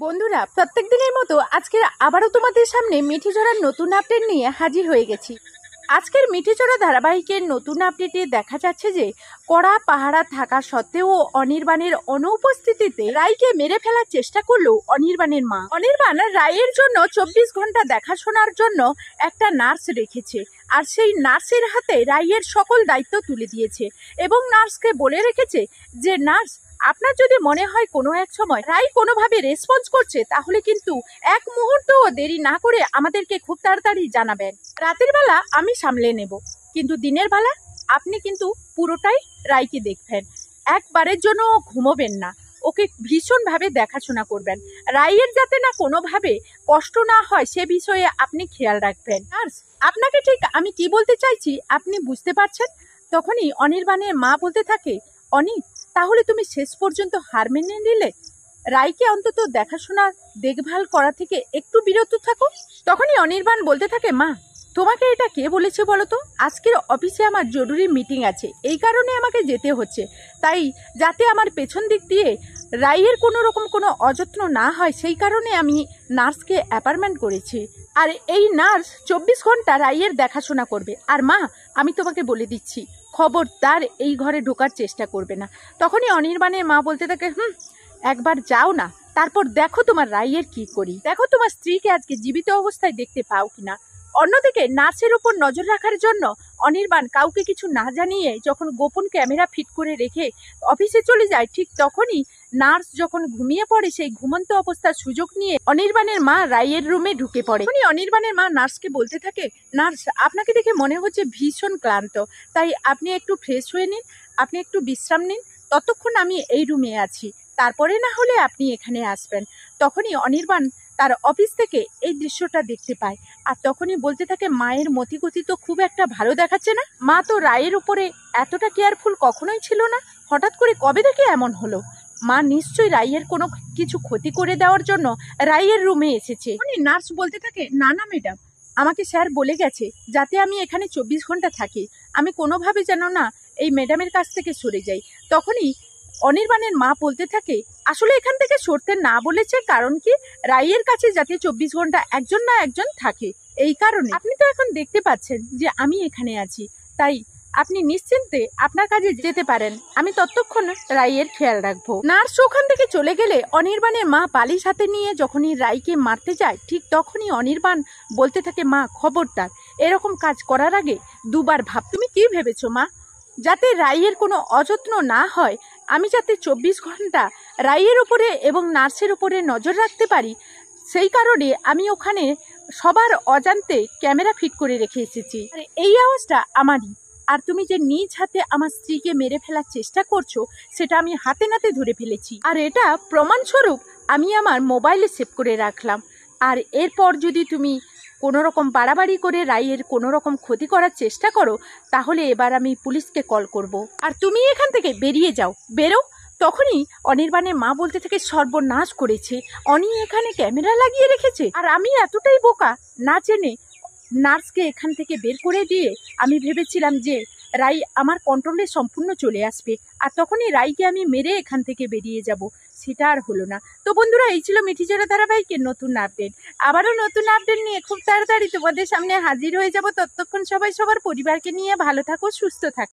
বন্ধুরা, প্রত্যেক দিনের মতো আজকে আবারও তোমাদের সামনে মিঠিঝরার নতুন আপডেট নিয়ে হাজির হয়ে গেছি। আজকের মিঠিঝরা ধারাবাহিকের নতুন আপডেটে দেখা যাচ্ছে যে কড়া পাহারা থাকা সত্ত্বেও অনির্বাণের অনুপস্থিতিতে রায়কে মেরে ফেলার চেষ্টা করলো অনির্বাণের মা। অনির্বাণ রায়ের জন্য 24 ঘন্টা দেখাশোনার জন্য একটা নার্স রেখেছে, আর সেই নার্সের হাতে রায়ের সকল দায়িত্ব তুলে দিয়েছে এবং নার্সকে বলে রেখেছে যে নার্স, আপনার যদি মনে হয় কোনো এক সময় রায় কোনোভাবে রেসপন্স করছে তাহলে কিন্তু এক মুহূর্তও দেরি না করে আমাদেরকে খুব তাড়াতাড়ি জানাবেন। রাতের বেলা আমি সামলে নেব, কিন্তু দিনের বেলা আপনি কিন্তু পুরোটাই রায়কে দেখবেন। একবারের জন্য ঘুমোবেন না, ওকে ভীষণভাবে দেখাশোনা করবেন। রায়ের যাতে না কোনোভাবে কষ্ট না হয় সে বিষয়ে আপনি খেয়াল রাখবেন। নার্স, আপনাকে ঠিক আমি কি বলতে চাইছি আপনি বুঝতে পারছেন? তখনই অনির্বাণের মা বলতে থাকে, অনি, তাহলে তুমি শেষ পর্যন্ত হার মেনে নিলে? রায়কে অন্তত দেখাশোনা দেখভাল করা থেকে একটু বিরত থাকো। তখনই অনির্বাণ বলতে থাকে, মা, তোমাকে এটা কে বলেছে বলো তো? আজকের অফিসে আমার জরুরি মিটিং আছে, এই কারণে আমাকে যেতে হচ্ছে। তাই যাতে আমার পেছন দিক দিয়ে রায়ের কোনো রকম কোনো অযত্ন না হয় সেই কারণে আমি নার্সকে অ্যাপয়েন্টমেন্ট করেছি। আর এই নার্স 24 ঘন্টা রায়ের দেখাশোনা করবে। আর মা, আমি তোমাকে বলে দিচ্ছি, খবরদার এই ঘরে ঢোকার চেষ্টা করবে না। তখনই অনির্বাণের মা বলতে থাকে, একবার যাও না, তারপর দেখো তোমার রায়ের কি করি। দেখো তোমার স্ত্রীকে আজকে জীবিত অবস্থায় দেখতে পাও কিনা। অন্যদিকে নার্সের উপর নজর রাখার জন্য অনির্বাণ কাউকে কিছু না জানিয়ে যখন গোপন ক্যামেরা ফিট করে রেখে অফিসে চলে যায়, ঠিক তখনই নার্স যখন ঘুমিয়ে পড়ে সেই ঘুমন্ত অবস্থার সুযোগ নিয়ে অনির্বাণের মা রায়ের রুমে ঢুকে পড়ে। অনির্বাণের মা নার্সকে বলতে থাকে, নার্স, আপনাকে দেখে মনে হচ্ছে ভীষণ ক্লান্ত, তাই আপনি একটু ফ্রেশ হয়ে নিন, আপনি একটু বিশ্রাম নিন, ততক্ষণ আমি এই রুমে আছি, তারপরে না হলে আপনি এখানে আসবেন। তখনই অনির্বাণ তার অফিস থেকে এই দৃশ্যটা দেখতে পায়, আর তখনই বলতে থাকে, মায়ের মতিগতি তো খুব একটা ভালো দেখাচ্ছে না। মা তো রায়ের উপরে এতটা কেয়ারফুল কখনোই ছিল না, হঠাৎ করে কবে থেকে এমন হলো? মা নিশ্চয়ই রায়ের কোনো কিছু ক্ষতি করে দেওয়ার জন্য রায়ের রুমে এসেছে। নার্স বলতে থাকে, না না ম্যাডাম, আমাকে স্যার বলে গেছে যাতে আমি এখানে 24 ঘন্টা থাকি, আমি কোনোভাবে যেন না এই ম্যাডামের কাছ থেকে সরে যাই। তখনই অনির্বাণের মা বলতে থাকে, আসলে এখান থেকে সরতে না বলেছে কারণ কি, রায়ের কাছে যাতে 24 ঘন্টা একজন না একজন থাকে, এই কারণে। আপনি তো এখন দেখতে পাচ্ছেন যে আমি এখানে আছি, তাই আপনি নিশ্চিন্তে আপনার কাজে যেতে পারেন, আমি ততক্ষণ রায়ের খেয়াল রাখবো। নার্স ওখান থেকে চলে গেলে অনির্বাণের মা বালিশ হাতে নিয়ে যখনই রায়কে মারতে যায়, ঠিক তখনই অনির্বাণ বলতে থাকে, মা, খবরদার এরকম কাজ করার আগে দুবার ভাব। তুমি কি ভেবেছো মা? যাতে রায়ের কোনো অযত্ন না হয়, আমি যাতে 24 ঘন্টা রায়ের উপরে এবং নার্সের উপরে নজর রাখতে পারি, সেই কারণে আমি ওখানে সবার অজান্তে ক্যামেরা ফিট করে রেখে এসেছি। আর এই আওয়াজটা আমারই। আর তুমি যে নিজ হাতে আমার স্ত্রীকে মেরে ফেলার চেষ্টা করছো সেটা আমি হাতে নাতে ধরে ফেলেছি, আর এটা প্রমাণস্বরূপ আমি আমার মোবাইলে সেভ করে রাখলাম। আর এরপর যদি তুমি কোনো রকম বাড়াবাড়ি করে রায়ের কোনো রকম ক্ষতি করার চেষ্টা করো, তাহলে এবার আমি পুলিশকে কল করব। আর তুমি এখান থেকে বেরিয়ে যাও, বেরো। তখনই অনির্বাণের মা বলতে থাকে, সর্বনাশ করেছে, অনি এখানে ক্যামেরা লাগিয়ে রেখেছে, আর আমি এতটাই বোকা, না জেনে নার্সকে এখান থেকে বের করে দিয়ে আমি ভেবেছিলাম যে রাই আমার কন্ট্রোলে সম্পূর্ণ চলে আসবে, আর তখনই রাইকে আমি মেরে এখান থেকে বেরিয়ে যাব, সেটা আর হলো না। তো বন্ধুরা, এই ছিল মিঠিঝরা ধারাবাহিকের নতুন আপডেট। আবারও নতুন আপডেট নিয়ে খুব তাড়াতাড়ি তোমাদের সামনে হাজির হয়ে যাব। ততক্ষণ সবাই সবার পরিবারকে নিয়ে ভালো থাকো, সুস্থ থাকো।